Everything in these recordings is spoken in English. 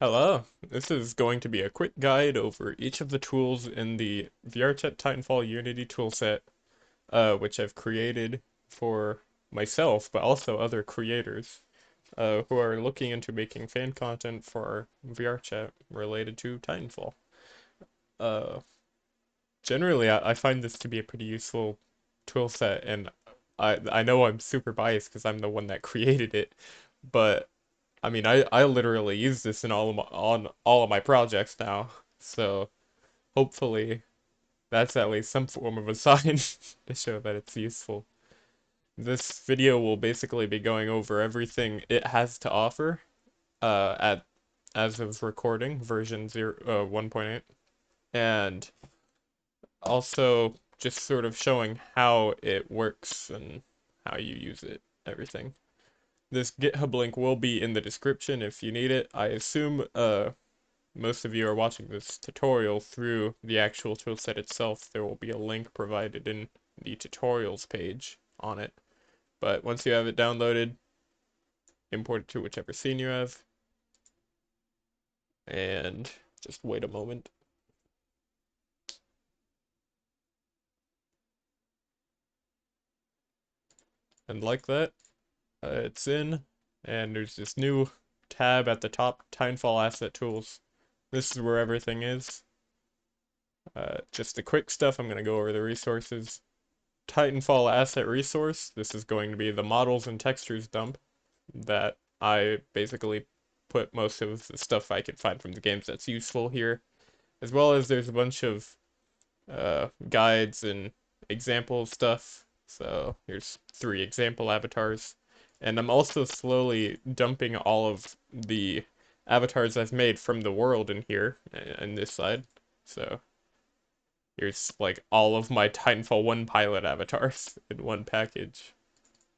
Hello, this is going to be a quick guide over each of the tools in the VRChat Titanfall Unity toolset, which I've created for myself, but also other creators who are looking into making fan content for VRChat related to Titanfall. Uh, Generally, I find this to be a pretty useful toolset, and I know I'm super biased because I'm the one that created it, but I mean, I literally use this in on all of my projects now, so hopefully that's at least some form of a sign to show that it's useful. This video will basically be going over everything it has to offer at as of recording version 1.8, and also just sort of showing how it works and how you use it, everything. This GitHub link will be in the description if you need it. I assume most of you are watching this tutorial through the actual toolset itself. There will be a link provided in the tutorials page on it. But once you have it downloaded, import it to whichever scene you have, and just wait a moment. And like that, it's in, and there's this new tab at the top, Titanfall Asset Tools. This is where everything is. Just the quick stuff, I'm going to go over the resources. Titanfall Asset Resource, this is going to be the models and textures dump that I basically put most of the stuff I can find from the games that's useful here, as well as there's a bunch of guides and example stuff. So here's 3 example avatars, and I'm also slowly dumping all of the avatars I've made from the world in here, in this side. So here's like all of my Titanfall 1 pilot avatars in one package.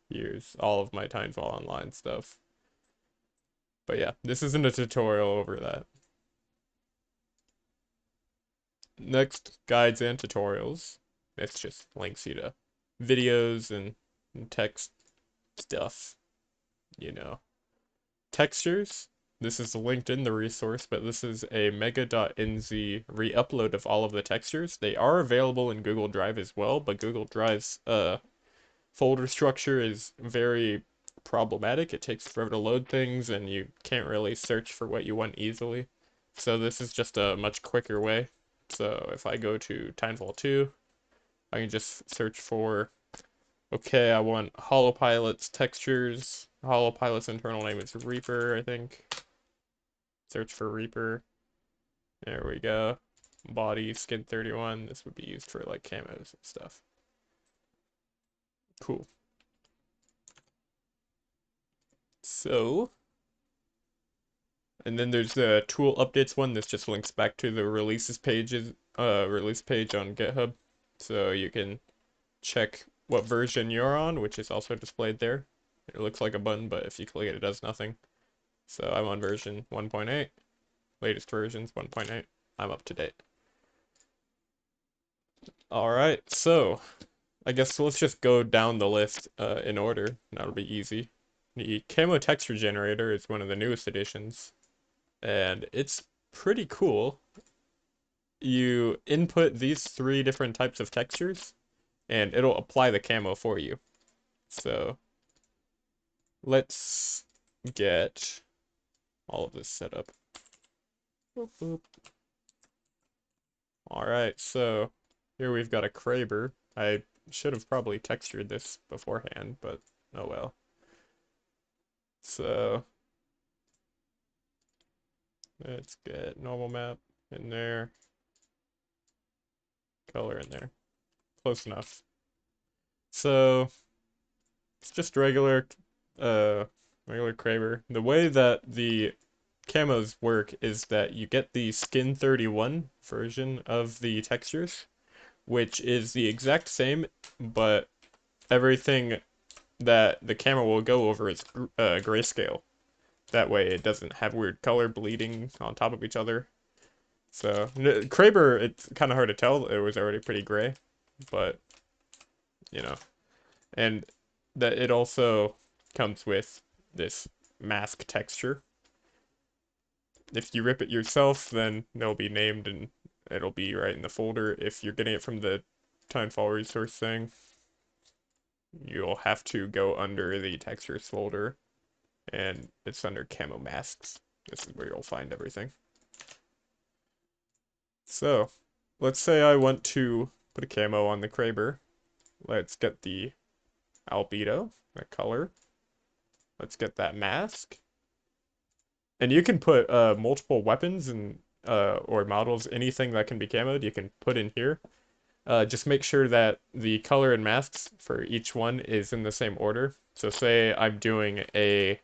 Here's all of my Titanfall Online stuff. But yeah, this isn't a tutorial over that. Next, guides and tutorials. This just links you to videos and text stuff, you know. Textures. This is linked in the resource, but this is a mega.nz re-upload of all of the textures. They are available in Google Drive as well, but Google Drive's folder structure is very problematic. It takes forever to load things, and you can't really search for what you want easily. So this is just a much quicker way. So if I go to Titanfall 2, I can just search for, okay, I want Holopilot's textures. Holopilot's internal name is Reaper, I think. Search for Reaper. There we go. Body, skin 31. This would be used for like camos and stuff. Cool. So, and then there's the tool updates one. This just links back to the release page on GitHub. So you can check what version you're on, which is also displayed there. It looks like a button, but if you click it, it does nothing. So I'm on version 1.8. Latest versions 1.8. I'm up to date. Alright, so I guess let's just go down the list in order. That'll be easy. The Camo texture generator is one of the newest additions, and it's pretty cool. You input these 3 different types of textures, and it'll apply the camo for you. So let's get all of this set up. Boop, boop. Alright, so here we've got a Kraber. I should have probably textured this beforehand, but oh well. So let's get normal map in there, color in there. Close enough. So it's just uh, regular Kraber. The way that the camos work is that you get the skin 31 version of the textures, which is the exact same, but everything that the camera will go over is grayscale. That way it doesn't have weird color bleeding on top of each other. So, Kraber, it's kind of hard to tell. It was already pretty gray, but, you know. And that it also comes with this mask texture, If you rip it yourself, then they'll be named and it'll be right in the folder. If you're getting it from the Titanfall resource thing, you'll have to go under the textures folder, and it's under camo masks. This is where you'll find everything. So, let's say I want to put a camo on the Kraber. Let's get the albedo, the color. Let's get that mask. And you can put multiple weapons and or models, anything that can be camoed, you can put in here. Just make sure that the color and masks for each one is in the same order. So say I'm doing a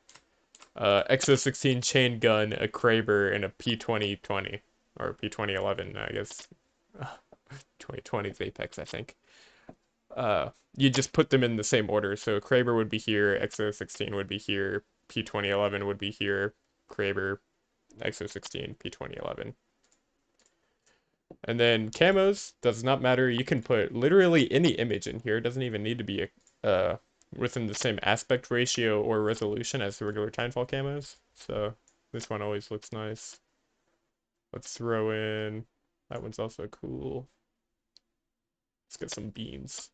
XO16 chain gun, a Kraber, and a P2020, or P2011, I guess. 2020's Apex, I think. You just put them in the same order. So Kraber would be here, XO16 would be here, P2011 would be here, Kraber, XO16, P2011. And then camos, does not matter. You can put literally any image in here. It doesn't even need to be within the same aspect ratio or resolution as the regular Titanfall camos. So this one always looks nice. Let's throw in, that one's also cool. Let's get some beams.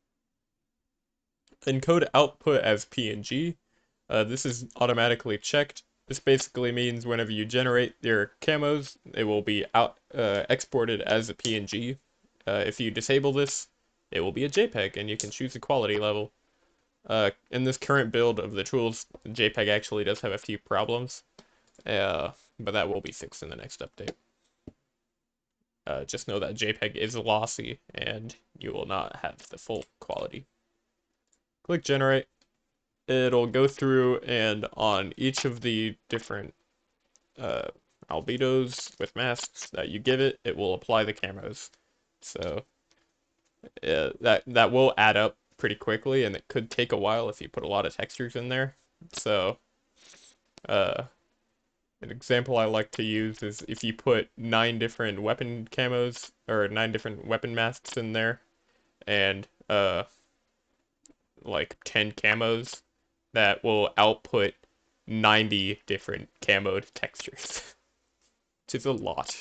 Encode output as PNG. This is automatically checked. This basically means whenever you generate your camos, it will be exported as a PNG. If you disable this, it will be a JPEG, and you can choose the quality level. In this current build of the tools, JPEG actually does have a few problems, but that will be fixed in the next update. Just know that JPEG is lossy, and you will not have the full quality. Click generate. It'll go through, and on each of the different albedos with masks that you give it, it will apply the camos. So that will add up pretty quickly, and it could take a while if you put a lot of textures in there. So an example I like to use is if you put 9 different weapon camos, or 9 different weapon masks in there, and like 10 camos, that will output 90 different camoed textures, which is a lot.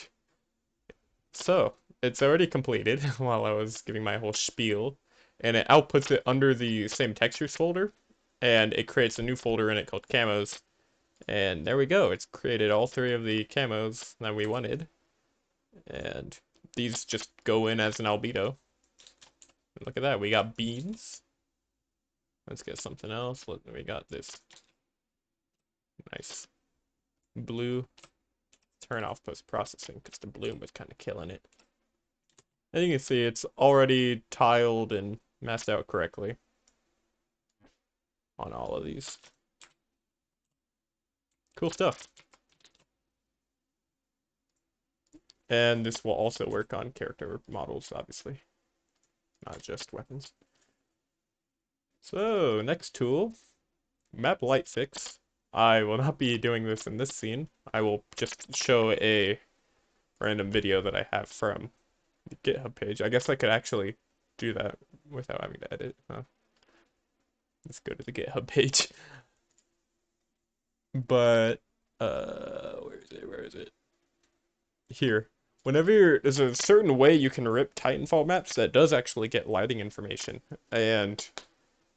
So, it's already completed while I was giving my whole spiel, and it outputs it under the same textures folder, and it creates a new folder in it called camos, and there we go, it's created all 3 of the camos that we wanted, and these just go in as an albedo. And look at that, we got beams. Let's get something else. We got this nice blue. Turn off post-processing because the bloom was kind of killing it. And you can see it's already tiled and masked out correctly on all of these. Cool stuff. And this will also work on character models, obviously, not just weapons. So, next tool, map light fix. I will not be doing this in this scene. I will just show a random video that I have from the GitHub page. I guess I could actually do that without having to edit. Huh? Let's go to the GitHub page. But, where is it? Where is it? Here. Whenever there's a certain way you can rip Titanfall maps that does actually get lighting information. And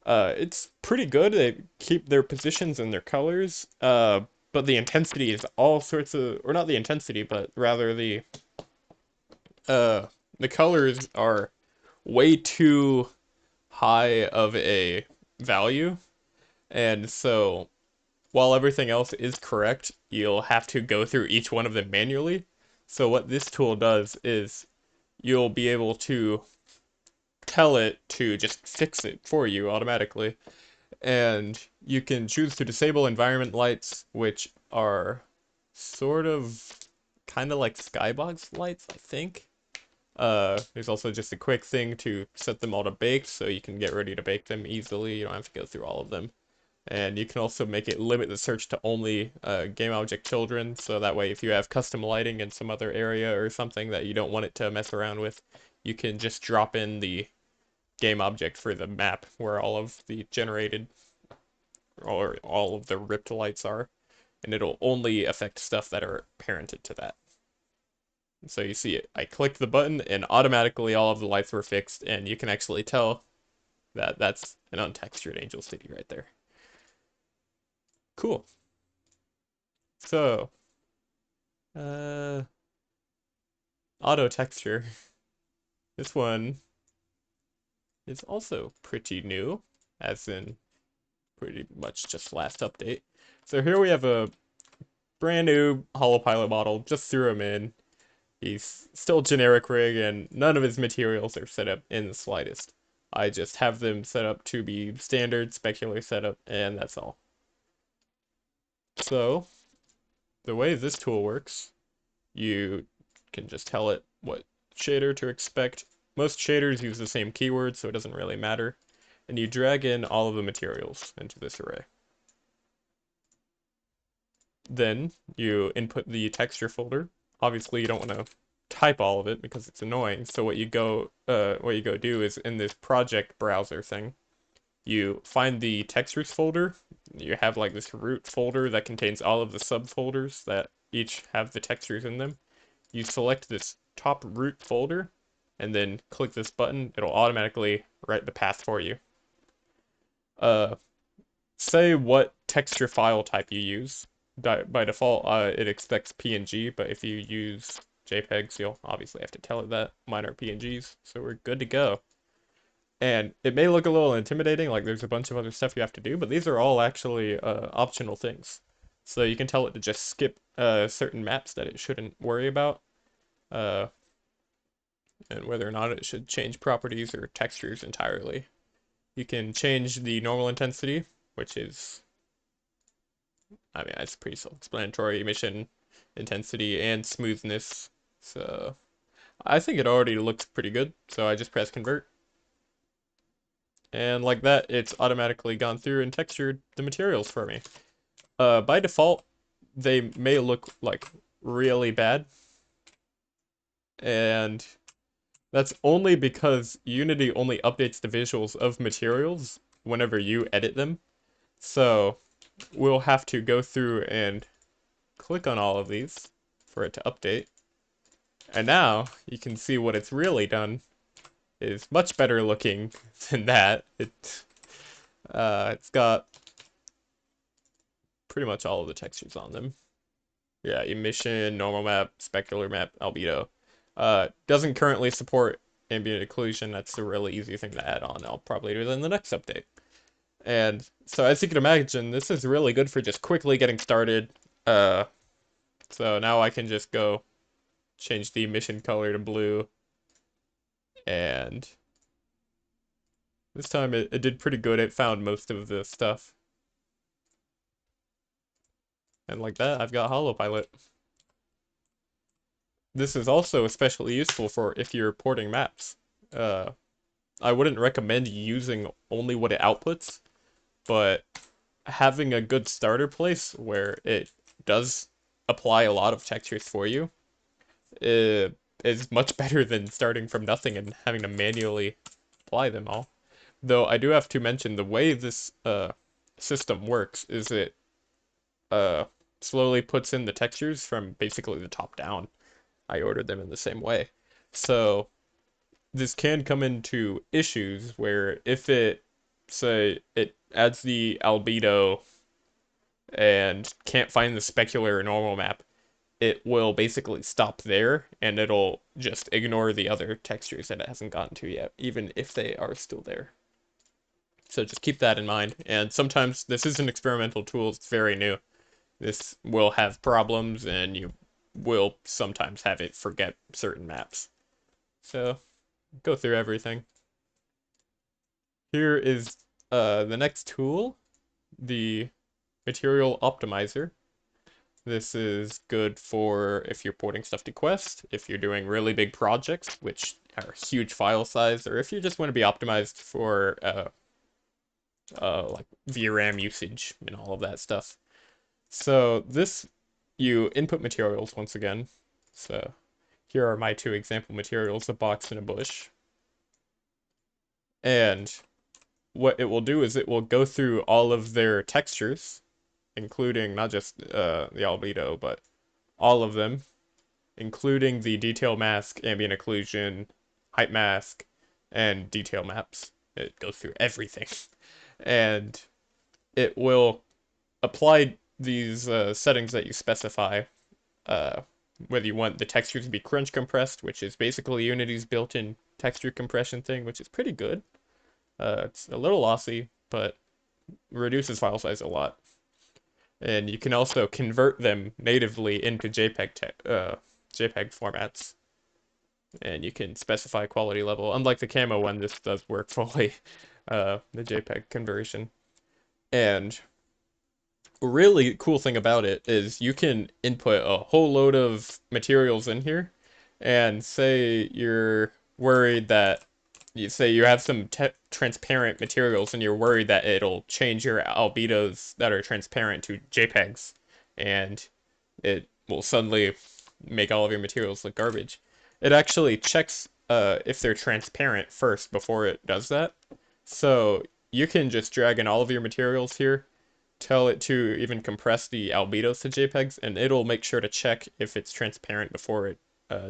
it's pretty good. They keep their positions and their colors, but the intensity is all sorts of, or not the intensity, but rather the colors are way too high of a value, and so while everything else is correct, you'll have to go through each one of them manually. So what this tool does is you'll be able to tell it to just fix it for you automatically. And you can choose to disable environment lights, which are sort of kind of like skybox lights, I think. There's also just a quick thing to set them all to baked, so you can get ready to bake them easily. You don't have to go through all of them. And you can also make it limit the search to only game object children, so that way if you have custom lighting in some other area or something that you don't want it to mess around with, you can just drop in the game object for the map where all of the generated or all of the ripped lights are. and it'll only affect stuff that are parented to that. So you see it. I clicked the button and automatically all of the lights were fixed, and you can actually tell that that's an untextured Angel City right there. Cool. So, uh, auto texture. This one is also pretty new, as in pretty much just last update. So here we have a brand new Holopilot model, just threw him in. He's still generic rig, and none of his materials are set up in the slightest. I just have them set up to be standard specular setup, and that's all. So, the way this tool works, you can just tell it what shader to expect. Most shaders use the same keyword, so it doesn't really matter. And you drag in all of the materials into this array. Then you input the texture folder. Obviously, you don't want to type all of it because it's annoying. So what you go do is in this project browser thing, you find the textures folder. You have like this root folder that contains all of the subfolders that each have the textures in them. You select this top root folder and then click this button. It'll automatically write the path for you. Say what texture file type you use. By default, it expects PNG, but if you use JPEGs, you'll obviously have to tell it that. Mine are PNGs, so we're good to go. And it may look a little intimidating, like there's a bunch of other stuff you have to do, but these are all actually optional things. So you can tell it to just skip certain maps that it shouldn't worry about, uh, and whether or not it should change properties or textures entirely. You can change the normal intensity, which is, I mean, it's pretty self-explanatory, emission intensity and smoothness. So I think it already looks pretty good, so I just press convert. And like that, it's automatically gone through and textured the materials for me. By default, they may look like really bad, and that's only because Unity only updates the visuals of materials whenever you edit them. So we'll have to go through and click on all of these for it to update. And now you can see what it's really done is much better looking than that. It's got pretty much all of the textures on them. Yeah, emission, normal map, specular map, albedo. Doesn't currently support ambient occlusion. That's a really easy thing to add on. I'll probably do it in the next update. And so as you can imagine, this is really good for just quickly getting started. So now I can just go change the emission color to blue. And this time it did pretty good. It found most of the stuff. And like that, I've got Holopilot. This is also especially useful for if you're porting maps. I wouldn't recommend using only what it outputs, but having a good starter place where it does apply a lot of textures for you is much better than starting from nothing and having to manually apply them all. Though I do have to mention the way this system works is it slowly puts in the textures from basically the top down. I ordered them in the same way. So this can come into issues where if it, say, it adds the albedo and can't find the specular or normal map, it will basically stop there and it'll just ignore the other textures that it hasn't gotten to yet, even if they are still there. So just keep that in mind. And sometimes this is an experimental tool, it's very new. This will have problems and you will sometimes have it forget certain maps. So go through everything. Here is the next tool, the Material Optimizer. This is good for if you're porting stuff to Quest, if you're doing really big projects, which are huge file size, or if you just want to be optimized for like VRAM usage and all of that stuff. So this, you input materials once again. So here are my two example materials, a box and a bush. And what it will do is it will go through all of their textures including not just the albedo, but all of them, including the detail mask, ambient occlusion, height mask, and detail maps. It goes through everything. And it will apply these settings that you specify, uh, whether you want the texture to be crunch compressed, which is basically Unity's built-in texture compression thing, which is pretty good. It's a little lossy, but reduces file size a lot. And you can also convert them natively into JPEG formats. And you can specify quality level. Unlike the Camo one, this does work fully, the JPEG conversion. And a really cool thing about it is you can input a whole load of materials in here, and say you're worried that you say you have some transparent materials and you're worried that it'll change your albedos that are transparent to JPEGs, and it will suddenly make all of your materials look garbage. It actually checks if they're transparent first before it does that. So you can just drag in all of your materials here, tell it to even compress the albedos to JPEGs, and it'll make sure to check if it's transparent before it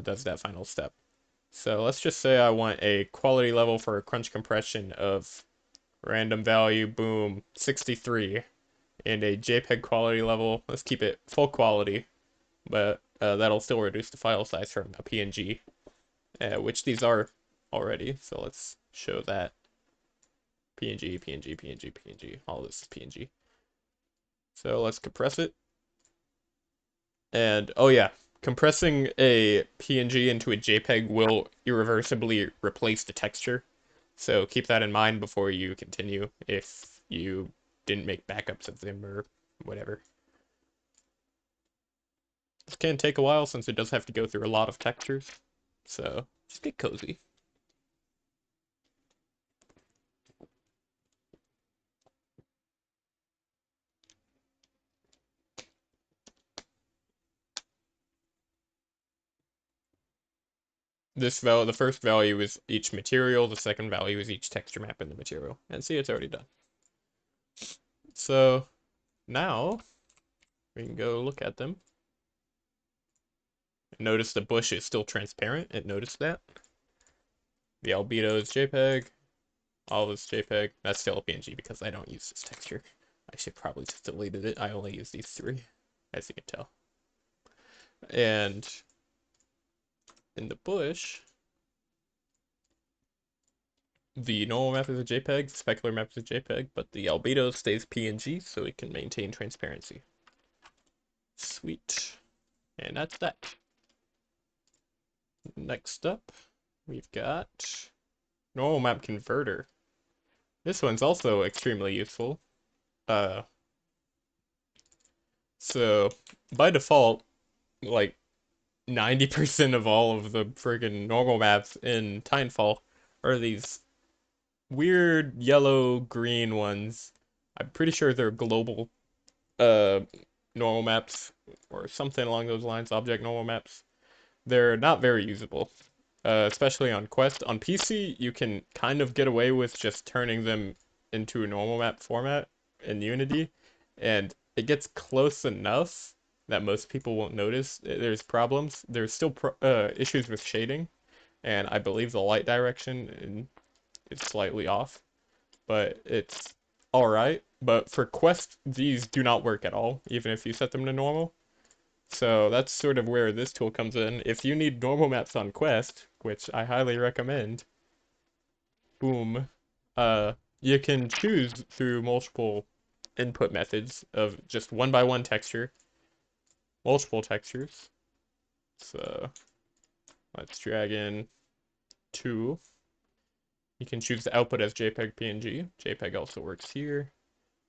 does that final step. So let's just say I want a quality level for crunch compression of random value, boom, 63, and a JPEG quality level, let's keep it full quality, but that'll still reduce the file size from a PNG, which these are already, so let's show that. PNG, PNG, PNG, PNG, all this is PNG. So let's compress it. And, oh yeah, compressing a PNG into a JPEG will irreversibly replace the texture. So keep that in mind before you continue if you didn't make backups of them or whatever. This can take a while since it does have to go through a lot of textures. So just get cozy. The first value is each material, the second value is each texture map in the material. And see, it's already done. So now we can go look at them. Notice the bush is still transparent. It noticed that. The albedo is JPEG. All of it's JPEG. That's still a PNG because I don't use this texture. I should probably just deleted it. I only use these three, as you can tell. And in the bush, the normal map is a JPEG, the specular map is a JPEG, but the albedo stays PNG so it can maintain transparency. Sweet. And that's that. Next up, we've got normal map converter. This one's also extremely useful. So by default, like 90% of all of the friggin' normal maps in Titanfall are these weird yellow green ones. I'm pretty sure they're global uh normal maps or something along those lines, object normal maps. They're not very usable, especially on Quest. On PC, you can kind of get away with just turning them into a normal map format in Unity, and it gets close enough that most people won't notice there's problems. There's still issues with shading, and I believe the light direction is slightly off, but it's alright. But for Quest, these do not work at all, even if you set them to normal. So that's sort of where this tool comes in. If you need normal maps on Quest, which I highly recommend, boom, you can choose through multiple input methods of just one by one texture, multiple textures. So let's drag in two. You can choose the output as JPEG, PNG. JPEG also works here.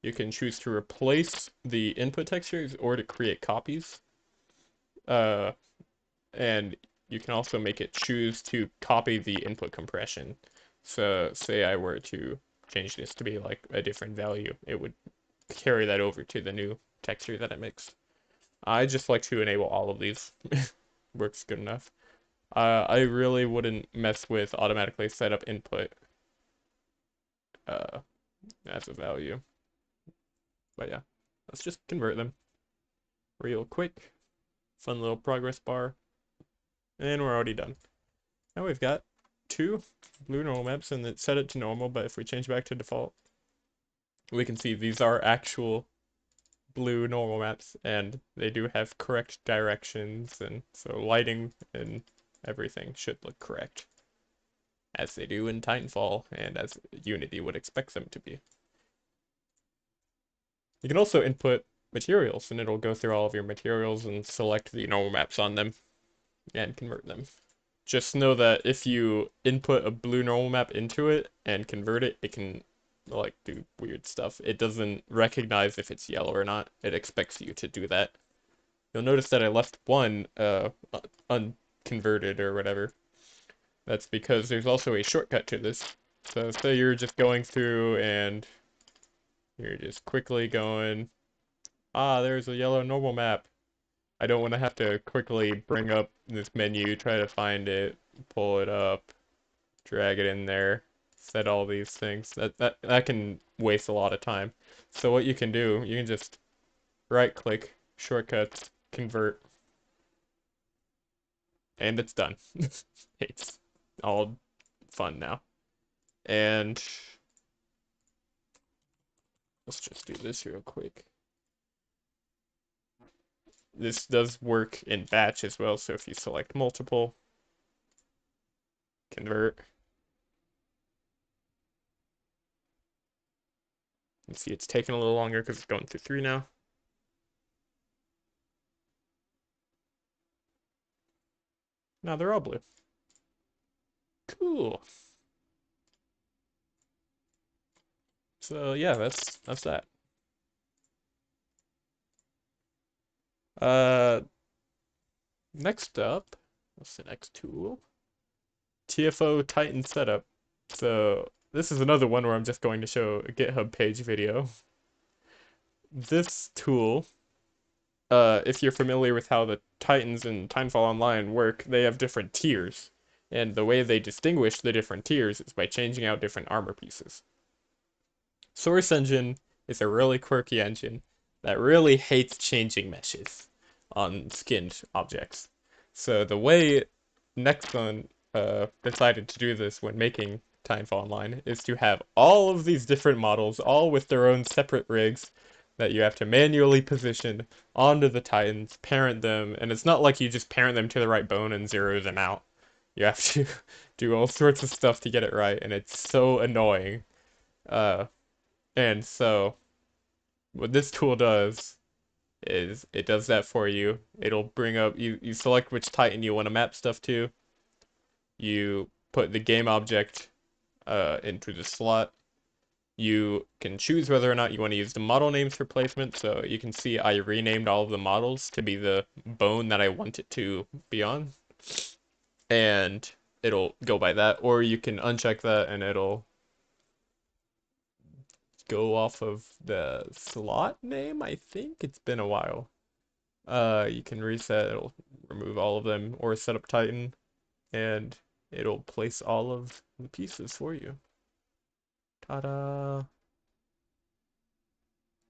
You can choose to replace the input textures or to create copies. Uh, and you can also make it choose to copy the input compression. So say I were to change this to be like a different value, it would carry that over to the new texture that it makes. I just like to enable all of these. Works good enough. I really wouldn't mess with automatically set up input uh, as a value. But yeah. let's just convert them real quick. Fun little progress bar. And we're already done. Now we've got two blue normal maps, and it's set it to normal, but if we change back to default, we can see these are actual blue normal maps, and they do have correct directions, and so lighting and everything should look correct, as they do in Titanfall, and as Unity would expect them to be. You can also input materials, and it'll go through all of your materials and select the normal maps on them, and convert them. Just know that if you input a blue normal map into it and convert it, it can like do weird stuff. It doesn't recognize if it's yellow or not. It expects you to do that. You'll notice that I left one unconverted or whatever. That's because there's also a shortcut to this. So say you're just going through and you're just quickly going, there's a yellow normal map. I don't want to have to quickly bring up this menu, try to find it, pull it up, drag it in there, set all these things. That can waste a lot of time. So what you can do, you can just right click, shortcuts, convert, and it's done. It's all fun now. And let's just do this real quick. This does work in batch as well, so if you select multiple, convert. You see it's taking a little longer because it's going through 3 now. Now they're all blue. Cool. So yeah, that's that. Next up, what's the next tool? TFO Titan setup. So this is another one where I'm just going to show a GitHub page video. This tool, if you're familiar with how the Titans in Titanfall Online work, they have different tiers. And the way they distinguish the different tiers is by changing out different armor pieces. Source Engine is a really quirky engine that really hates changing meshes on skinned objects. So the way Nexon decided to do this when making Titanfall Online is to have all of these different models, all with their own separate rigs that you have to manually position onto the Titans, parent them, and it's not like you just parent them to the right bone and zero them out. You have to do all sorts of stuff to get it right, and it's so annoying. And so what this tool does is it does that for you. It'll bring up, you select which Titan you want to map stuff to. You put the game object into the slot. You can choose whether or not you want to use the model names for placement. So you can see I renamed all of the models to be the bone that I want it to be on. And it'll go by that. Or you can uncheck that and it'll go off of the slot name, I think. It's been a while. You can reset, it'll remove all of them, or set up Titan, and it'll place all of the pieces for you. Ta-da!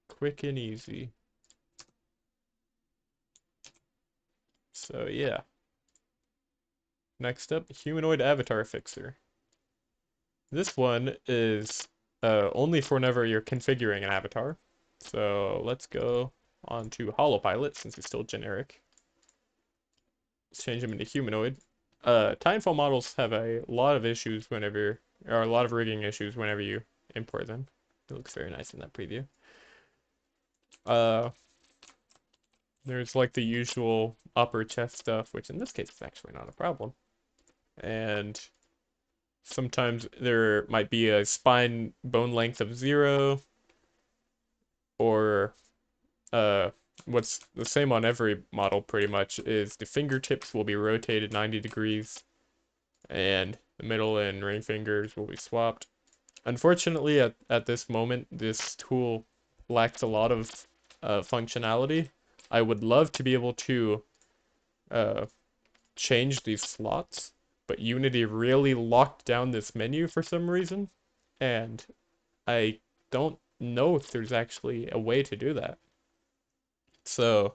Quick and easy. So yeah. Next up, Humanoid Avatar Fixer. This one is only for whenever you're configuring an avatar. So let's go on to Holopilot, since it's still generic. Let's change them into Humanoid. Titanfall models have a lot of issues whenever, or a lot of rigging issues whenever you import them. It looks very nice in that preview. There's like the usual upper chest stuff, which in this case is actually not a problem. And sometimes there might be a spine bone length of 0, or what's the same on every model pretty much is the fingertips will be rotated 90 degrees, and the middle and ring fingers will be swapped. Unfortunately, at this moment, this tool lacks a lot of functionality. I would love to be able to change these slots, but Unity really locked down this menu for some reason, and I don't know if there's actually a way to do that. So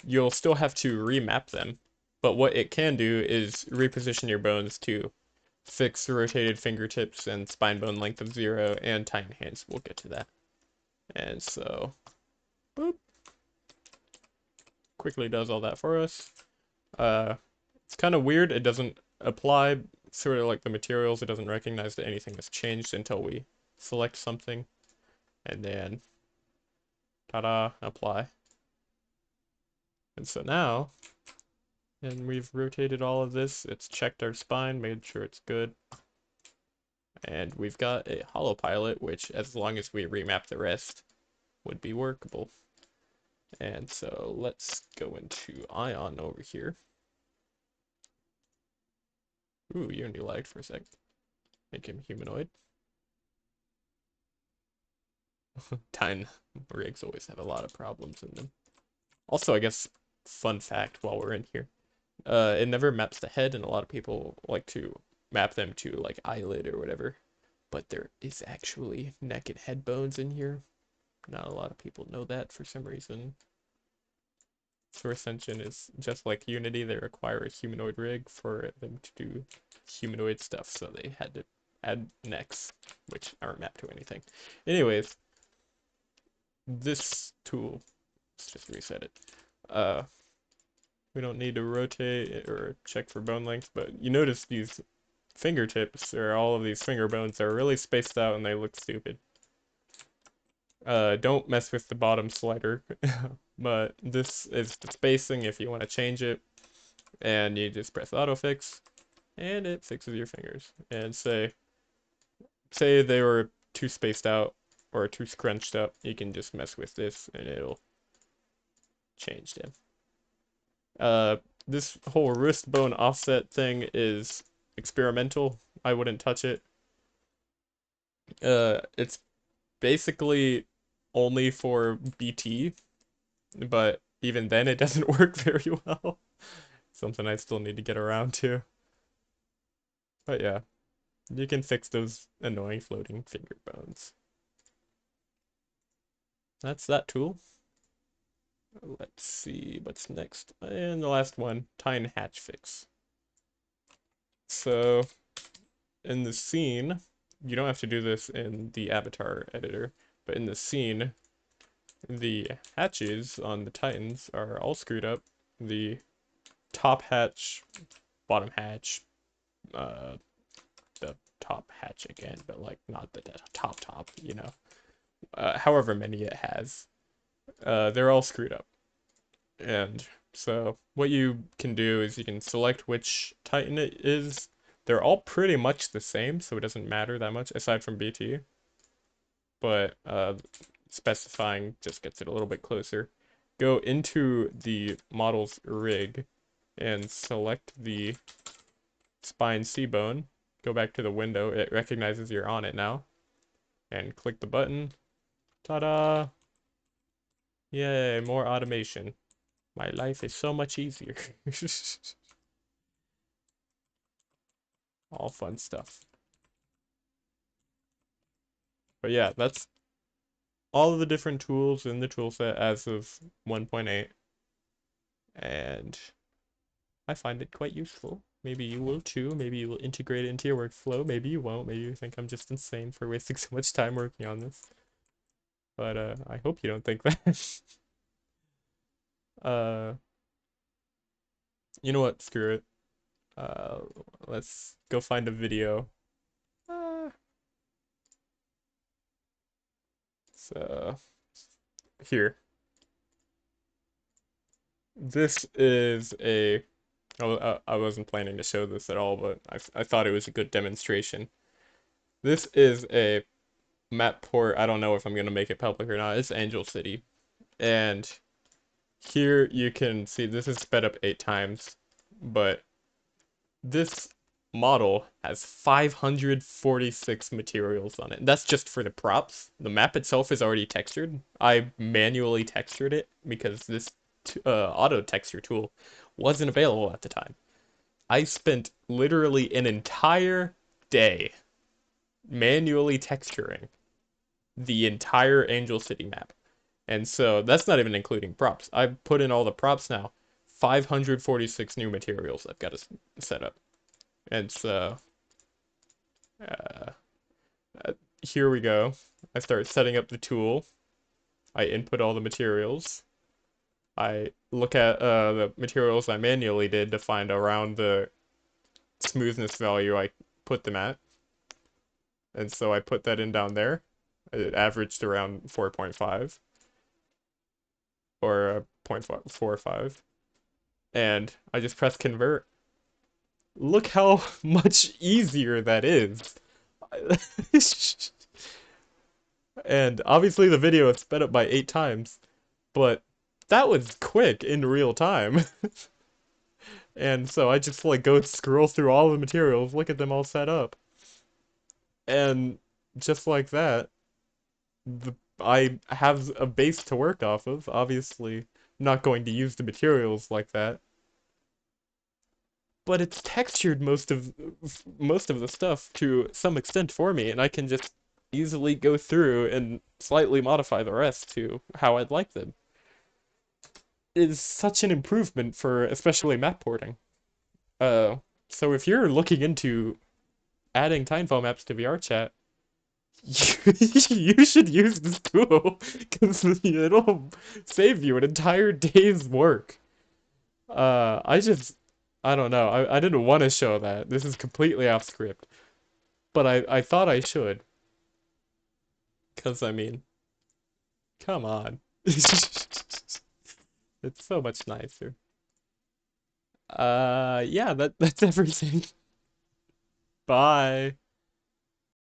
you'll still have to remap them, but what it can do is reposition your bones to fix rotated fingertips and spine bone length of 0 and tiny hands. We'll get to that. And so, boop, quickly does all that for us. It's kind of weird. It doesn't apply sort of like the materials. It doesn't recognize that anything has changed until we select something. And then, ta-da, apply. And so now, and we've rotated all of this. It's checked our spine, made sure it's good. And we've got a hollow pilot, which as long as we remap the rest, would be workable. And so let's go into Ion over here. Ooh, Unity lagged for a sec. Make him humanoid. Tine rigs always have a lot of problems in them. Also, I guess, fun fact while we're in here, it never maps the head, and a lot of people like to map them to like eyelid or whatever. But there is actually neck and head bones in here. Not a lot of people know that for some reason. Source engine is just like Unity, they require a humanoid rig for them to do humanoid stuff, so they had to add necks, which aren't mapped to anything. Anyways, this tool, let's just reset it. We don't need to rotate or check for bone length, but you notice these fingertips, or all of these finger bones, are really spaced out and they look stupid. Don't mess with the bottom slider, but this is the spacing if you want to change it, and you just press autofix, and it fixes your fingers. And say they were too spaced out or too scrunched up, you can just mess with this and it'll change them. This whole wrist bone offset thing is experimental. I wouldn't touch it. It's basically only for BT, but even then it doesn't work very well. Something I still need to get around to. But yeah, you can fix those annoying floating finger bones. That's that tool. Let's see what's next. And the last one, Tine Hatch Fix. So in the scene, you don't have to do this in the avatar editor, but in the scene, the hatches on the Titans are all screwed up. The top hatch, bottom hatch, the top hatch again, but like not the top, you know. However many it has, they're all screwed up. And so what you can do is you can select which Titan it is. They're all pretty much the same, so it doesn't matter that much, aside from BT. But specifying just gets it a little bit closer. Go into the model's rig and select the spine C-bone. Go back to the window. It recognizes you're on it now. And click the button. Ta-da! Yay, more automation. My life is so much easier. All fun stuff. But yeah, that's all of the different tools in the toolset as of 1.8. And I find it quite useful. Maybe you will too. Maybe you will integrate it into your workflow. Maybe you won't. Maybe you think I'm just insane for wasting so much time working on this. But I hope you don't think that. uh, you know what? Screw it. Uh, let's go find a video. Uh, so here. This is a. I wasn't planning to show this at all, but I thought it was a good demonstration. This is a map port. I don't know if I'm gonna make it public or not. It's Angel City, and here you can see this is sped up 8 times, but this model has 546 materials on it. That's just for the props. The map itself is already textured. I manually textured it because this auto texture tool wasn't available at the time. I spent literally an entire day manually texturing the entire Angel City map. And so that's not even including props. I put in all the props now. 546 new materials I've got to set up. And so uh, uh, here we go. I start setting up the tool. I input all the materials. I look at the materials I manually did to find around the smoothness value I put them at. And so I put that in down there. It averaged around 4.5 or 0.45. And I just press convert. Look how much easier that is. And obviously the video is sped up by 8 times, but that was quick in real time. And so I just like go scroll through all the materials, look at them all set up. And just like that, I have a base to work off of. Obviously, I'm not going to use the materials like that, but it's textured most of the stuff to some extent for me, and I can just easily go through and slightly modify the rest to how I'd like them. It is such an improvement for especially map porting. Uh, so if you're looking into adding Titanfall maps to VRChat, you should use this tool because it'll save you an entire day's work. I just, I don't know. I didn't want to show that. This is completely off script, but I thought I should. Because, I mean, come on. It's so much nicer. Yeah, that's everything. Bye.